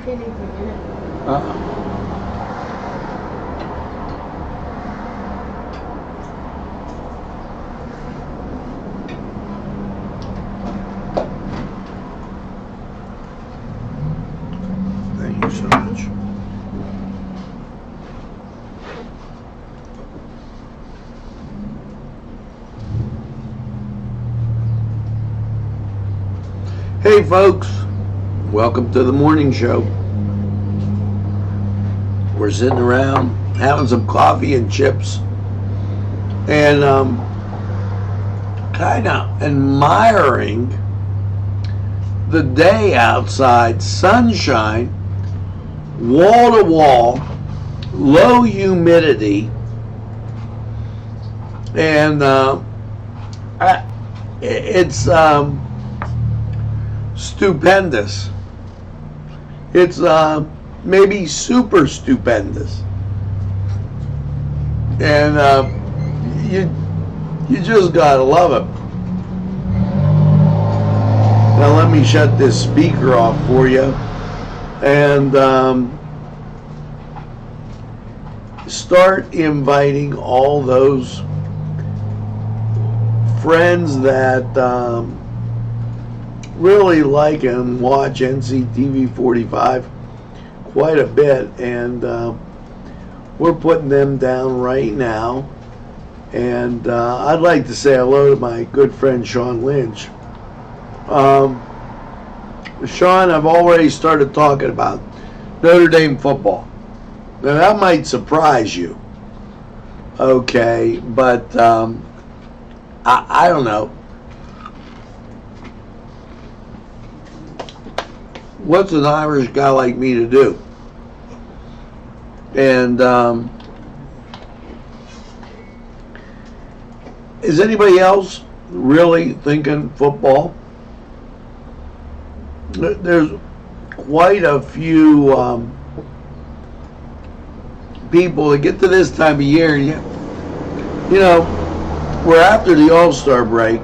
Thank you so much. Hey folks, welcome to the morning show. We're sitting around having some coffee and chips and kind of admiring the day outside. Sunshine, wall to wall, low humidity, and it's stupendous. It's maybe super stupendous, and you just gotta love it. Now let me shut this speaker off for you and start inviting all those friends that really like and watch NCTV45 quite a bit, and we're putting them down right now. And I'd like to say hello to my good friend Sean Lynch. Sean, I've already started talking about Notre Dame football. Now that might surprise you, okay, but I don't know. What's an Irish guy like me to do? And is anybody else really thinking football? There's quite a few people that get to this time of year, and you know, we're after the All-Star break.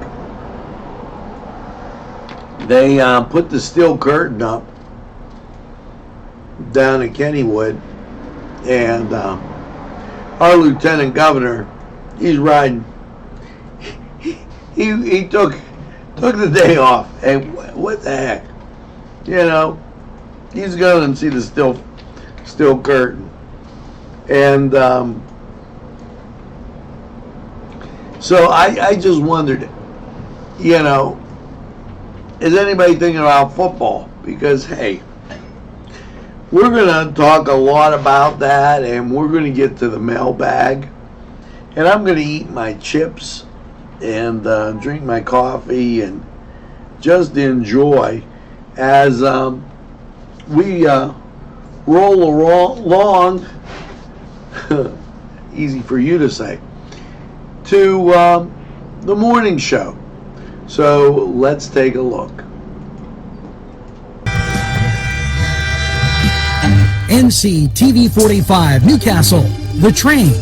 They put the steel curtain up down in Kennywood, and our lieutenant governor, he's riding. He took the day off. Hey, what the heck? You know, he's going to see the steel curtain, and so I just wondered, you know, is anybody thinking about football? Because hey, we're going to talk a lot about that, and we're going to get to the mailbag, and I'm going to eat my chips and drink my coffee and just enjoy as we roll along, easy for you to say, to the morning show. So let's take a look. NCTV45 Newcastle, The Train.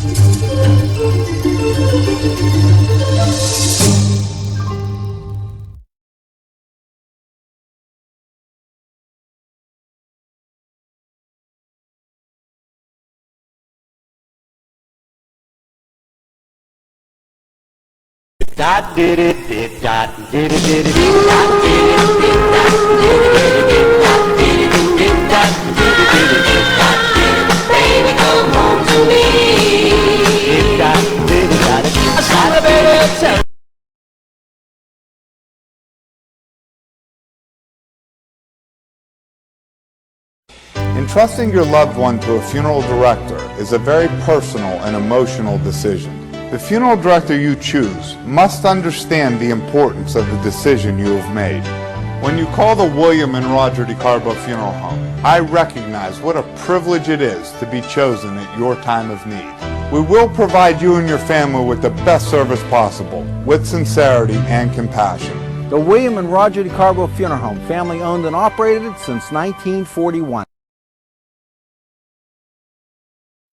Dot did it did dot did it did it dot did it did dot did it dot did it did dot did it dot did it. Baby, come home to me. Did dot did it dot. I saw the baby. Entrusting your loved one to a funeral director is a very personal and emotional decision. The funeral director you choose must understand the importance of the decision you have made. When you call the William and Roger DeCarbo Funeral Home, I recognize what a privilege it is to be chosen at your time of need. We will provide you and your family with the best service possible, with sincerity and compassion. The William and Roger DeCarbo Funeral Home, family owned and operated since 1941.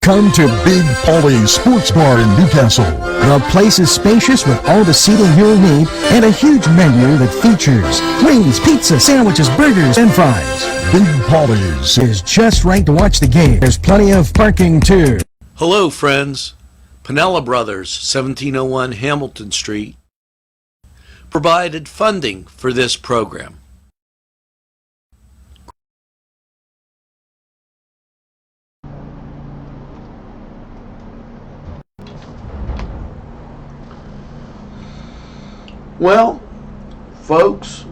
Come to Big Polly's Sports Bar in Newcastle. The place is spacious with all the seating you'll need and a huge menu that features wings, pizza, sandwiches, burgers, and fries. Big Polly's Is just right to watch the game. There's plenty of parking too. Hello, friends. Pinella Brothers, 1701 Hamilton Street, provided funding for this program. Well, folks,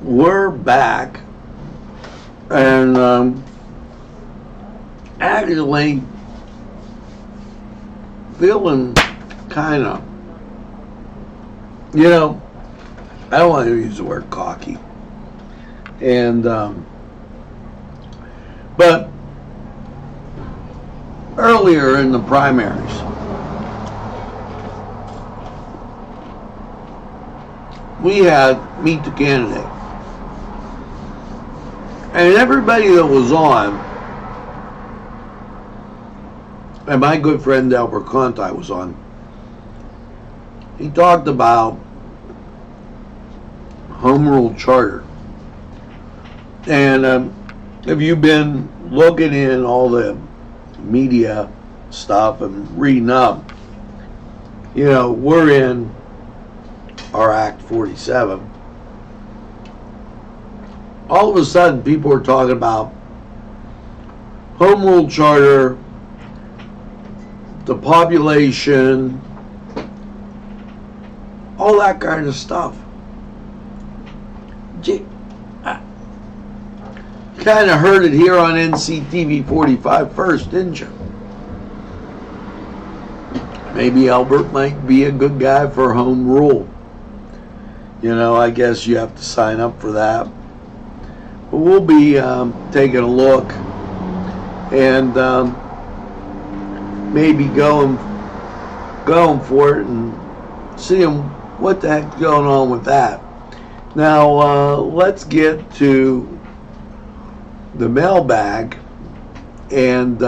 we're back, and actually feeling kind of, I don't want to use the word cocky, and but earlier in the primaries, we had Meet the Candidate. And everybody that was on, and my good friend Albert Conti was on, he talked about home rule charter. And if you've been looking in all the media stuff and reading up, we're in our Act 47. All of a sudden, people are talking about home rule charter, the population, all that kind of stuff. You kind of heard it here on NCTV45’S, didn't you? Maybe Albert might be a good guy for home rule. I guess you have to sign up for that. But we'll be taking a look and maybe going for it and seeing what the heck's going on with that. Now, let's get to the mailbag and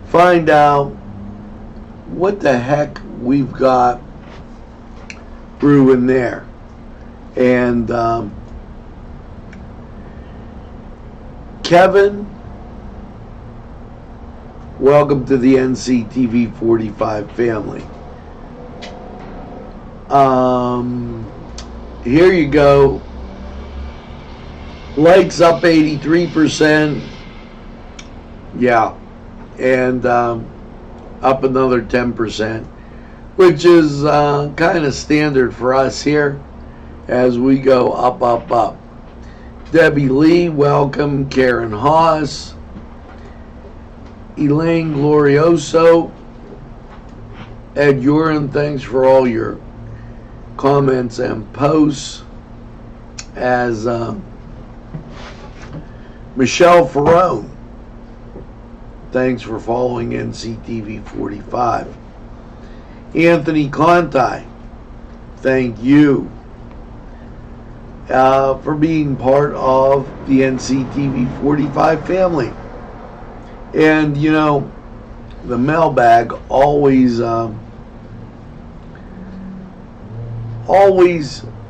find out what the heck we've got brewing there. And Kevin, welcome to the NCTV45 family. Here you go. Likes up 83%. Yeah. And up another 10%, which is kind of standard for us here as we go up, up, up. Debbie Lee, welcome. Karen Haas. Elaine Glorioso. Ed Urin, thanks for all your comments and posts. As Michelle Ferrone, thanks for following NCTV45. Anthony Conti, thank you for being part of the NCTV45 family. And the mailbag always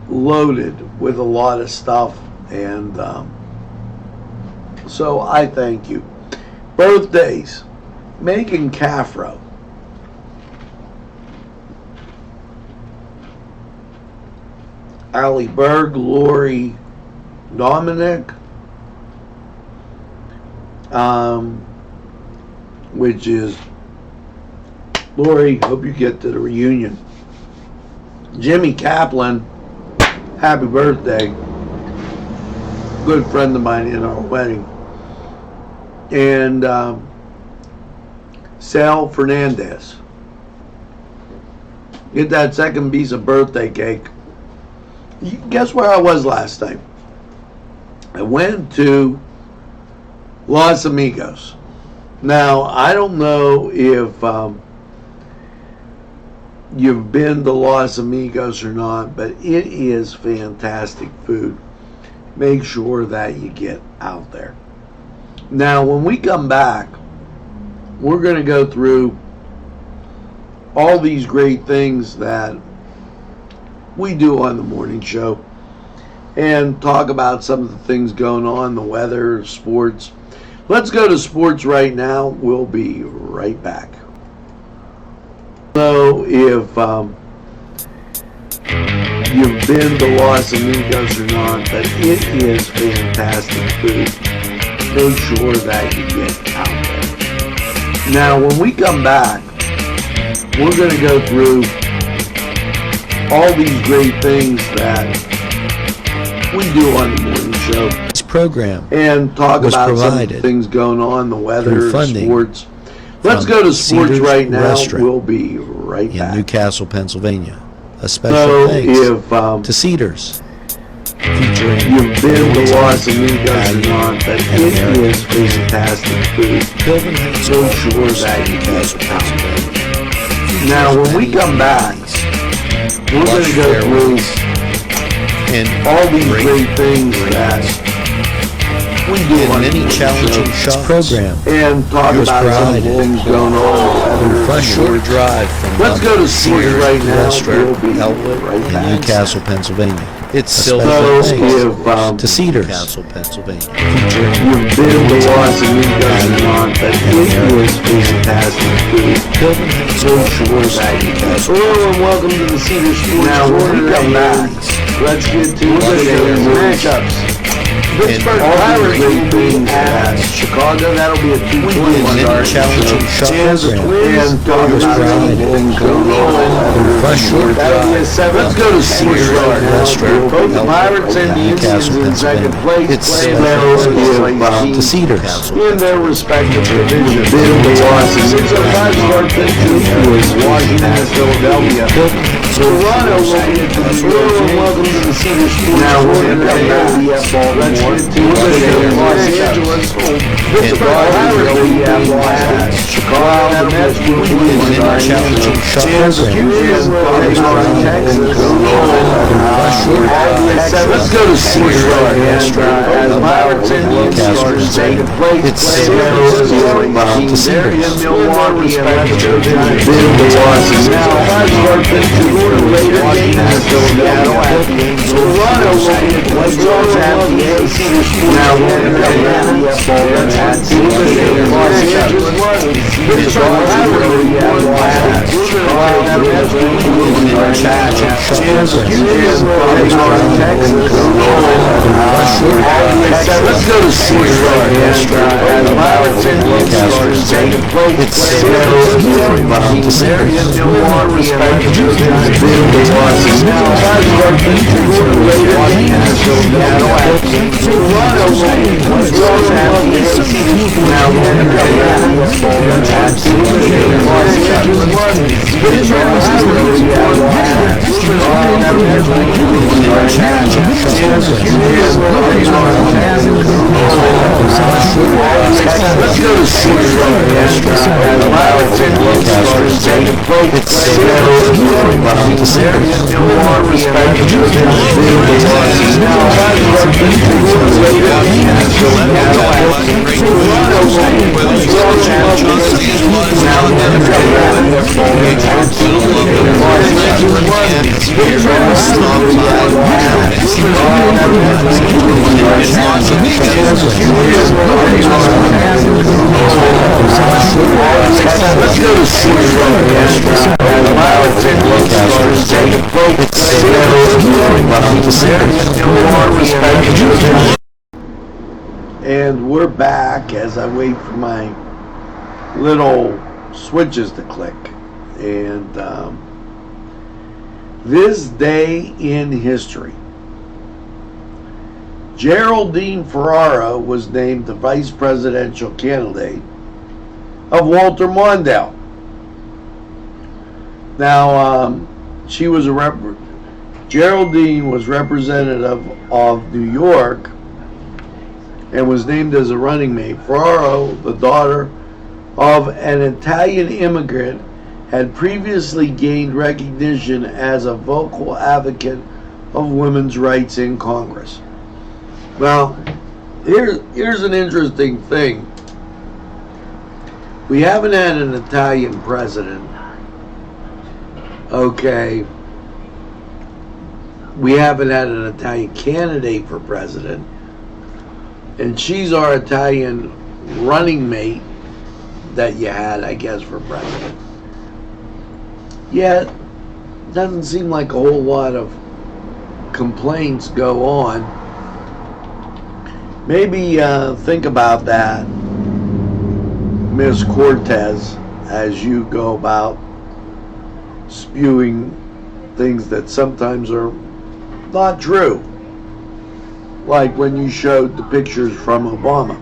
loaded with a lot of stuff, and so I thank you. Birthdays: Megan Caffro, Ali Berg, Lori Dominic, which is Lori, hope you get to the reunion. Jimmy Kaplan, happy birthday. Good friend of mine in our wedding. And Sal Fernandez. Get that second piece of birthday cake. Guess where I was last night? I went to Los Amigos. Now, I don't know if you've been to Los Amigos or not, but it is fantastic food. Make sure that you get out there. Now, when we come back, we're going to go through all these great things that we do on the morning show and talk about some of the things going on, the weather, sports. Let's go to sports right now. We'll be right back. So if you've been to Los Amigos or not, but it is fantastic food. Make sure that you get out there. Now, when we come back, we're going to go through all these great things that we do on the morning show. This program And talk was about some of the provided things going on, the weather, through funding sports. Let's from go to sports Cedars right now. Restaurant We'll be right in back. Newcastle, Pennsylvania. A special So thanks if to Cedars, featuring you've been to Los Amigos or not, but it is fantastic food. Pilgrim Heights So sure that you Newcastle, get out. Pennsylvania. Now, when we come back, we're going to go through and all these great great things that we do and on the many morning challenging show. shots program And talk was about some of the provided things going on, the a weather, short sports. drive from Let's go to sports Cedars right now. Restaurant We'll be outlet right in back. Newcastle, Pennsylvania. It's So silver if to Cedars, Newcastle, Pennsylvania. Featuring you've been to Los Amigos or not, but it is fantastic food. Pilgrim Heights So sure that you get. Hello and welcome to the Cedar Sports. Now when we come back, let's get to today's matchups. Pittsburgh Pirates will be at Chicago. That'll be a 2:21 many challenging shot Kansas program Twins talk was about some provided things going on. fresh short That'll be a 7. Let's go to Cedars right now. Restaurant Both the Pirates and the Indians Newcastle, in second Pennsylvania. place It's playing to Cedars. in their respective divisions. Then the Boston 6:05 start pitching was Washington and Philadelphia. Toronto will be at the Hello and welcome to the Cedar Sports. Now we're going to come back to Baltimore. Los Angeles. Pittsburgh Pirates will be at Los Angeles. Chicago. The Mets will be in challenging shot Kansas program City and Texas. Let's go to Cedars right now. The Pirates and the Indians are in second place. It's to Cedars. In Milwaukee and respective divisions. Then the Boston. Now 5 start pitching later games in Philadelphia. Toronto will be at Los Angeles. Now we're going to come back to Baltimore. Los Angeles. Pittsburgh Pirates will be at Los Angeles. Chicago. The Mets will be in Kansas City and Texas. Let's go to Cedars right now. The Pirates and the Indians are in second place. To Cedars. In Milwaukee, respective divisions. Then the Boston. Now 5 start pitching later games in Philadelphia. Toronto will be at Los Angeles. Now we're going to come back to Baltimore. Los Angeles. Pittsburgh Pirates will be at Los Angeles. Chicago. The Mets will be in Kansas City and Let's go to Cedars right now. The Pirates and the Indians are in second place. To Cedars. In Milwaukee, respective divisions. Now 5 start pitching later games in Philadelphia. Toronto will be at Los Angeles. Now we're going to come back to Los Angeles. Pittsburgh Pirates will be at Los Angeles. Chicago. The Mets will be in Kansas City Let's go to Cedars right now. The Pirates and the Indians are in second place. To Cedars. In Milwaukee, respective divisions. And we're back as I wait for my little switches to click. And this day in history. Geraldine Ferrara was named the vice presidential candidate of Walter Mondale. Now, she was Geraldine was representative of New York and was named as a running mate. Ferrara, the daughter of an Italian immigrant, had previously gained recognition as a vocal advocate of women's rights in Congress. Well, here's an interesting thing. We haven't had an Italian president. Okay. We haven't had an Italian candidate for president. And she's our Italian running mate that you had, I guess, for president. Yet, doesn't seem like a whole lot of complaints go on. Maybe think about that, Miss Cortez, as you go about spewing things that sometimes are not true. Like when you showed the pictures from Obama.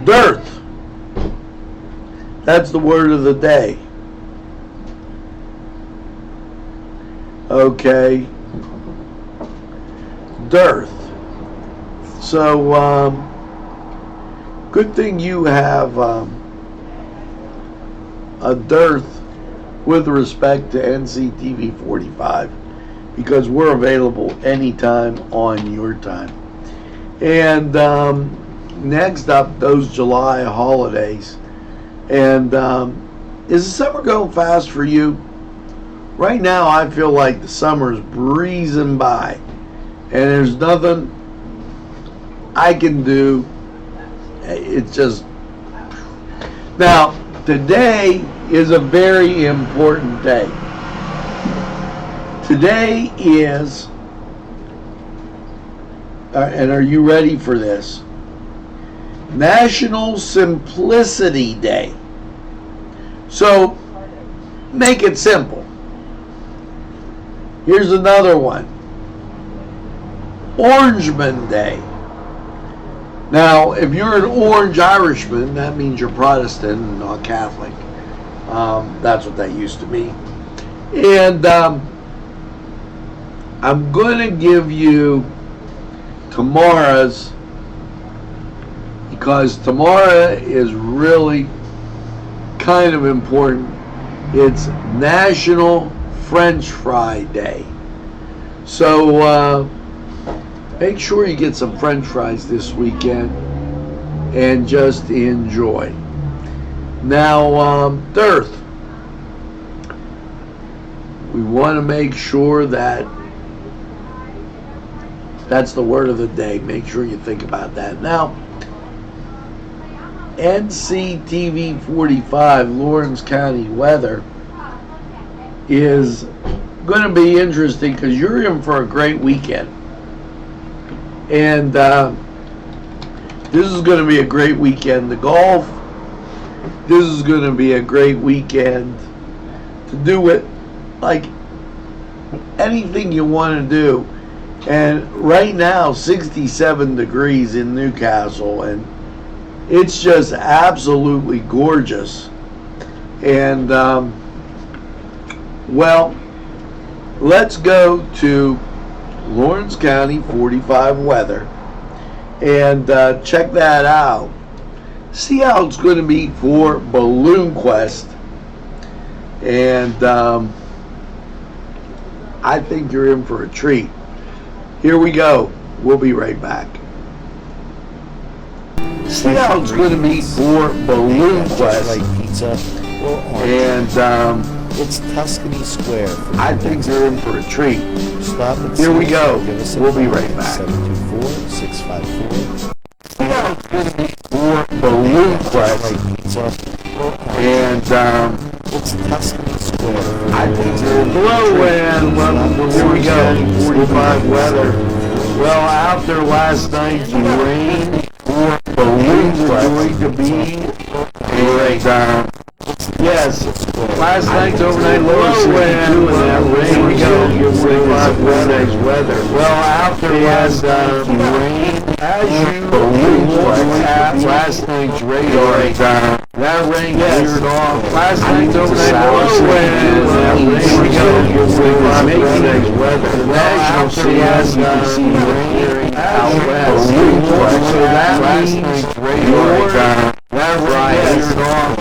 Dearth. That's the word of the day. Okay. Dearth. So, good thing you have a dearth with respect to NCTV45, because we're available anytime on your time. And next up, those July holidays. And is the summer going fast for you? Right now, I feel like the summer's breezing by, and there's nothing I can do. It's just... Now, today is a very important day. Today is, and are you ready for this? National Simplicity Day. So, make it simple. Here's another one. Orangeman Day. Now, if you're an Orange Irishman, that means you're Protestant and not Catholic. That's what that used to mean. And I'm going to give you tomorrow's, because tomorrow is really kind of important. It's National French Fry Day. So make sure you get some French fries this weekend and just enjoy. Now, dearth. We want to make sure that that's the word of the day. Make sure you think about that. Now, NCTV45 Lawrence County weather is going to be interesting because you're in for a great weekend. And this is going to be a great weekend to golf. This is going to be a great weekend to do it like anything you want to do. And right now, 67 degrees in Newcastle, and it's just absolutely gorgeous. And well, let's go to Lawrence County 45 weather and check that out. See how it's going to be for Balloon Quest. And I think you're in for a treat. Here we go. We'll be right back. See how it's going to be for Balloon Quest. Pizza or And it's Tuscany Square. I think you're in for a treat. Stop and Here we go. Give us a We'll be call right at back. 724-654. See how it's going to be for Balloon Quest. Pizza or And it's Tuscany Square. I think you're in. Hello and welcome to Lawrence County 45 weather. Well, after last night's rain, Balloon Quest going to be great. Yes, last night's overnight low of 62 and that rain. Here we go. Your 45 Wednesday's weather. Well, after last night's rain, as you look at last night's radar, that rain cleared off. Last night's overnight low of 62 and that rain. Here we go. Your 45 Wednesday's weather. National CSC rain out west. So that means radar. That right.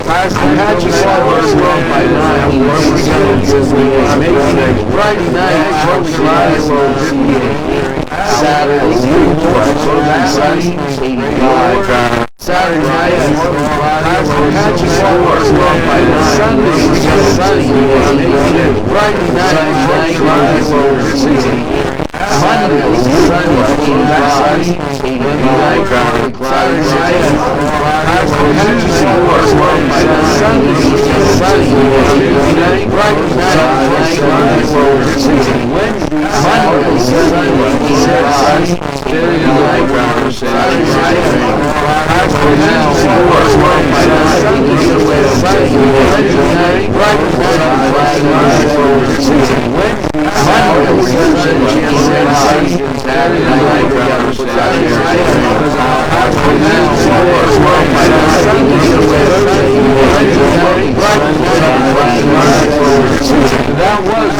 Last night you saw us wrong by 9. Friday night, Saturday, 85. Saturday night, Apache Sports. Sunday, sunny. Friday night, Monday, sunny. That was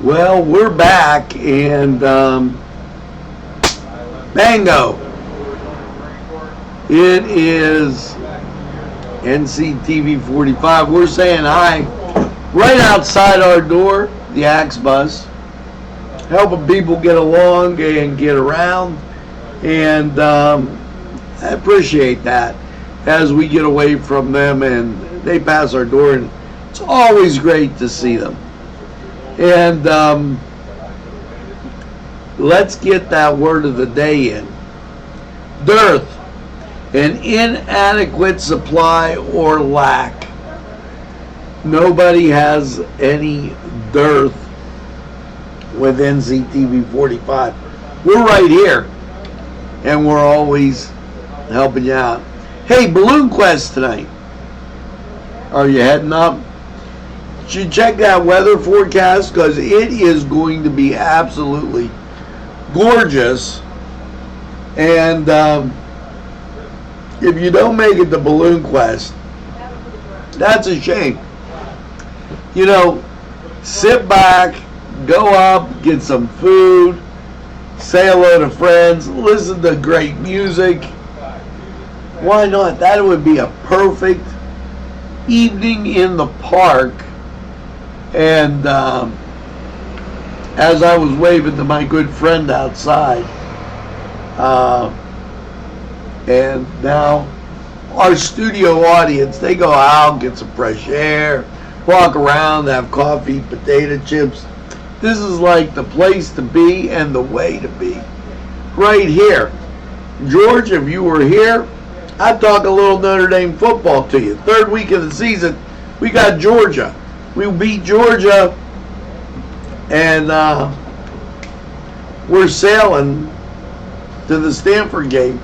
Well, we're back, and bingo! It is NCTV45. We're saying hi right outside our door, the Axe Bus, helping people get along and get around, and I appreciate that as we get away from them and they pass our door, and it's always great to see them. And let's get that word of the day in. Dearth, an inadequate supply or lack. Nobody has any dearth with NCTV45. We're right here, and we're always helping you out. Hey, Balloon Quest tonight. Are you heading up? You should check that weather forecast, because it is going to be absolutely gorgeous. And if you don't make it to Balloon Quest, that's a shame. You know, sit back, go up, get some food, say hello to friends, listen to great music. Why not? That would be a perfect evening in the park. And as I was waving to my good friend outside, and now our studio audience, they go out, get some fresh air, walk around, have coffee, potato chips, This is like the place to be and the way to be. Right here. George, if you were here, I'd talk a little Notre Dame football to you. Third week of the season, we got Georgia. We beat Georgia, and we're sailing to the Stanford game.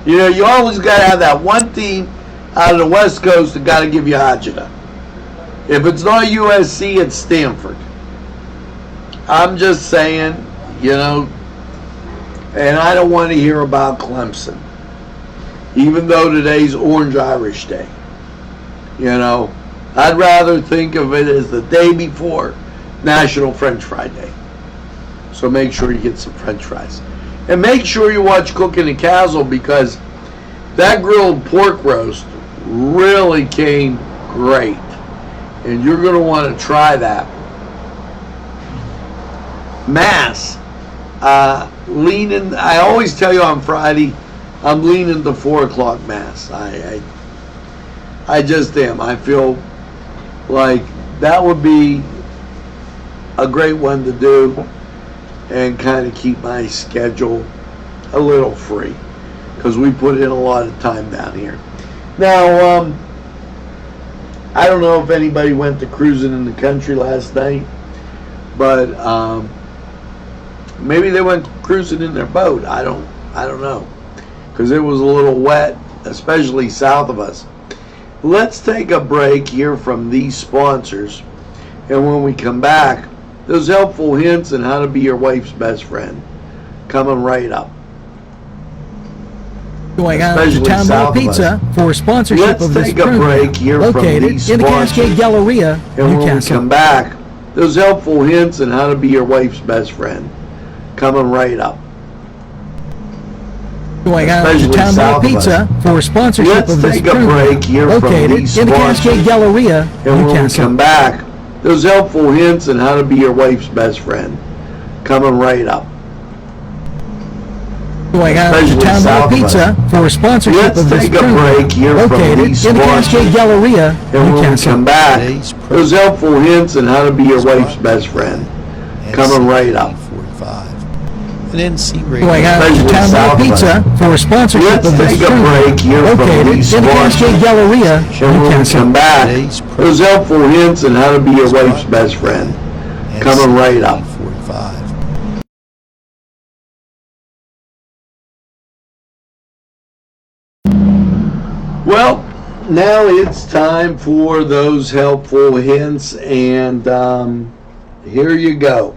You know, you always got to have that one team out of the West Coast that got to give you agita. If it's not USC, it's Stanford. I'm just saying, you know, and I don't want to hear about Clemson, even though today's Orange Irish Day. You know, I'd rather think of it as the day before National French Fry Day. So make sure you get some French fries. And make sure you watch Cooking the Castle, because that grilled pork roast really came great. And you're going to want to try that. Mass. Leaning, I always tell you on Friday, I'm leaning to 4 o'clock Mass. I just am. I feel like that would be a great one to do and kind of keep my schedule a little free, because we put in a lot of time down here. Now, I don't know if anybody went to cruising in the country last night, but maybe they went cruising in their boat. I don't know, because it was a little wet, especially south of us. Let's take a break here from these sponsors, and when we come back, those helpful hints on how to be your wife's best friend coming right up. Going on to Town Ball Pizza for sponsorship of this program. Let's take a break here located from these in the Cascade Galleria, and when Newcastle. we come back, those helpful hints on how to be your wife's best friend coming right up. Going on to Town Ball Pizza for sponsorship of this program. Let's take a break here located from these in the Cascade Galleria, and when Newcastle. we come back, those helpful hints on how to be your wife's best friend coming right up. Going on to Town Ball Pizza for sponsorship of this program. Located in the Cascade Galleria, and when we Newcastle. come back, those helpful hints on how to be your wife's best friend coming right up. An NC Going on to Town Ball Pizza for sponsorship of this program. Located in the Cascade Galleria, and when we Newcastle. come back, those helpful hints on how to be your wife's best friend coming right up. Well, now it's time for those helpful hints, and here you go.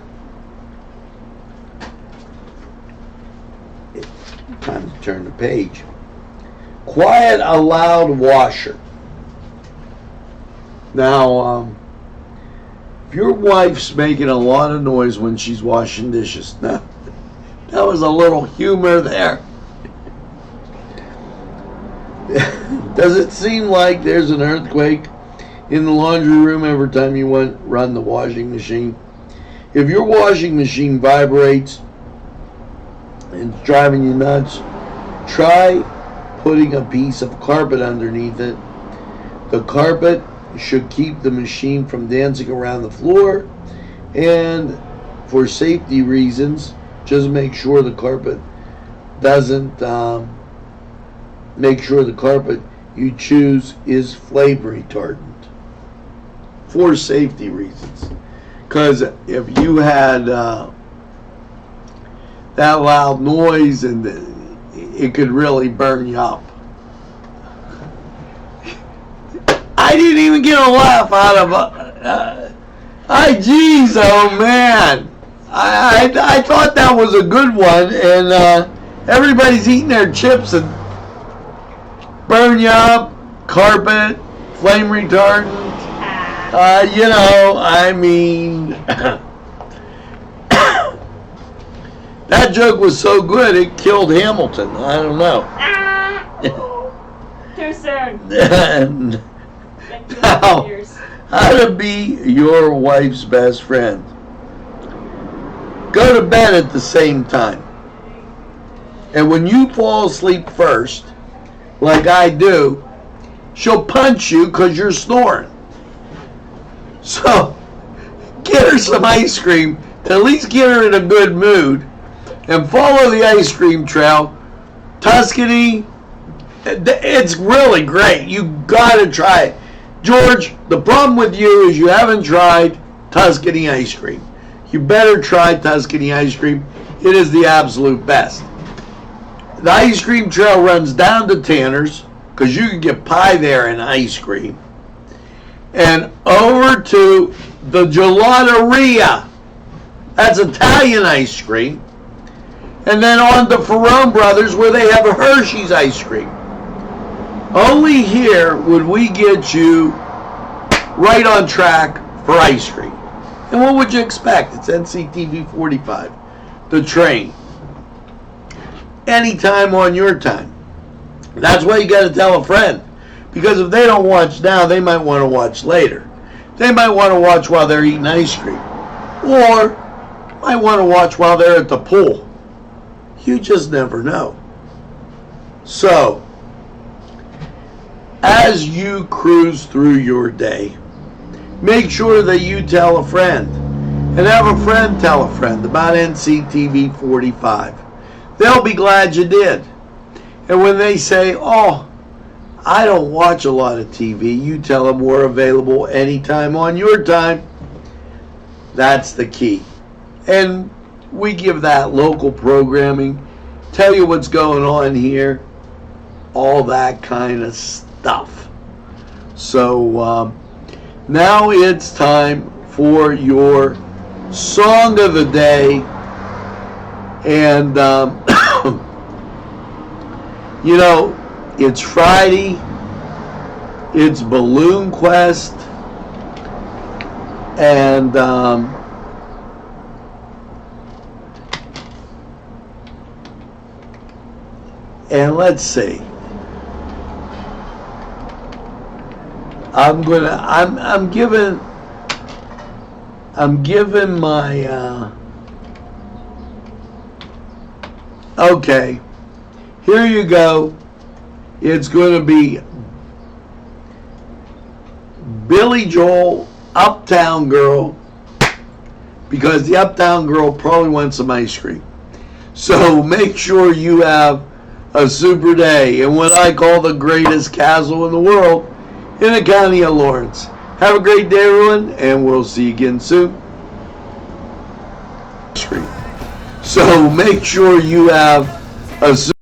Time to turn the page. Quiet a loud washer. Now, if your wife's making a lot of noise when she's washing dishes, now that was a little humor there. Does it seem like there's an earthquake in the laundry room every time you run the washing machine? If your washing machine vibrates and it's driving you nuts, try putting a piece of carpet underneath it. The carpet should keep the machine from dancing around the floor, and for safety reasons, just make sure the carpet doesn't make sure the carpet you choose is flame retardant for safety reasons. Because if you had that loud noise, and it could really burn you up. I didn't even get a laugh out of geez, oh man. I thought that was a good one, and everybody's eating their chips and burn you up, carpet, flame retardant. You know, I mean, that joke was so good it killed Hamilton. I don't know. Too soon. Now, how to be your wife's best friend. Go to bed at the same time. And when you fall asleep first, like I do, she'll punch you because you're snoring. So, get get her some ice cream, at least get her in a good mood, and follow the ice cream trail. Tuscany, it's really great. You gotta try it. George, the problem with you is you haven't tried Tuscany ice cream. You better try Tuscany ice cream. It is the absolute best. The ice cream trail runs down to Tanner's, because you can get pie there and ice cream, and over to the Gelateria. That's Italian ice cream. And then on to Ferrone Brothers, where they have a Hershey's ice cream. Only here would we get you right on track for ice cream. And what would you expect? It's NCTV45, the train. Anytime on your time. That's why you got to tell a friend. Because if they don't watch now, they might want to watch later. They might want to watch while they're eating ice cream. Or might want to watch while they're at the pool. You just never know. So, as you cruise through your day, make sure that you tell a friend. And have a friend tell a friend about NCTV 45. They'll be glad you did. And when they say, oh, I don't watch a lot of TV, you tell them we're available anytime on your time. That's the key. And we give that local programming, tell you what's going on here, all that kind of stuff. So now it's time for your song of the day. And you know, it's Friday, it's Balloon Quest, and let's see. I'm giving my okay. Here you go. It's going to be Billy Joel, Uptown Girl, because the Uptown Girl probably wants some ice cream. So make sure you have a super day in what I call the greatest castle in the world, in the county of Lawrence. Have a great day, everyone, and we'll see you again soon. So make sure you have a super